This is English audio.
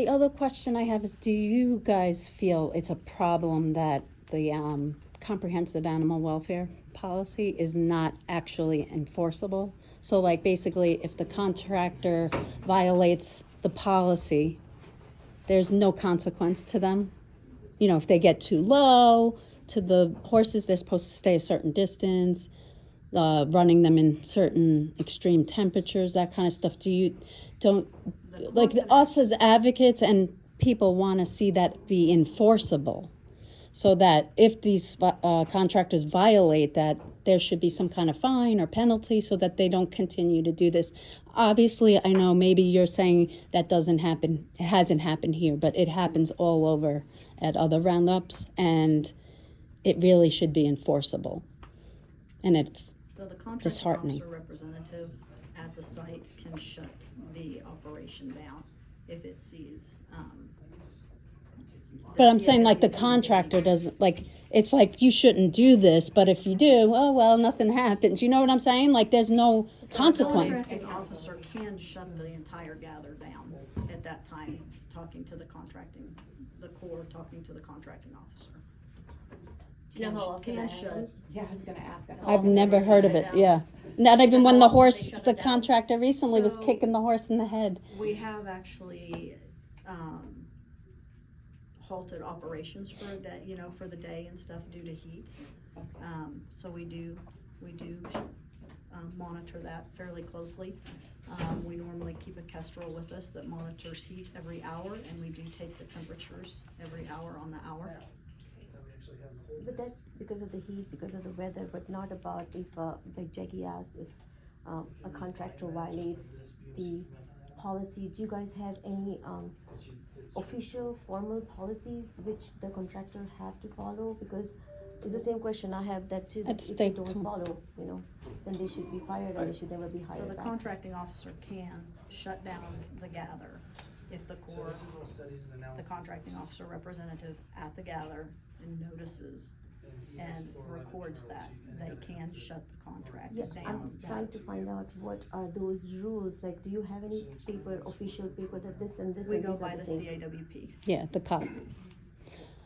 The other question I have is, do you guys feel it's a problem that the comprehensive animal welfare policy is not actually enforceable? So like basically if the contractor violates the policy, there's no consequence to them? You know, if they get too low to the horses, they're supposed to stay a certain distance, running them in certain extreme temperatures, that kind of stuff. Don't, like us as advocates and people want to see that be enforceable, so that if these contractors violate that, there should be some kind of fine or penalty so that they don't continue to do this. Obviously, I know maybe you're saying that doesn't happen, it hasn't happened here, but it happens all over at other roundups, and it really should be enforceable. And it's So the contracting disheartening. officer representative at the site can shut the operation down if it sees, But I'm saying like the contractor doesn't, like, it's like you shouldn't do this, but if you do, oh, well, nothing happens. You know what I'm saying? Like there's no consequence. The contracting officer can shut the entire gather down at that time, talking to the Corps, talking to the contracting officer. Do you know how often Can that shut. happens? Yeah, I was gonna ask. I've never heard of it, yeah. Not even when the horse, shut the it down. contractor recently was So- kicking the horse in the head. We have actually, halted operations for a day, for the day and stuff due to heat. So we do monitor that fairly closely. We normally keep a Kestrel with us that monitors heat every hour, and we do take the temperatures every hour on the hour. But that's because of the heat, because of the weather, but not about if, like Jackie asked, if a contractor violates the policy. Do you guys have any official formal policies which the contractor have to follow? Because it's the same question I have that too, that It's if they state don't follow, then they should be fired and they should never be So hired the back. contracting officer can shut down the gather if the Corps, the contracting officer representative at the gather notices and records that, they can shut the contract Yes, down. I'm trying to find out what are those rules, like, do you have any paper, official paper that this and this We and go these are by the the things? CAWP. Yeah, the cop.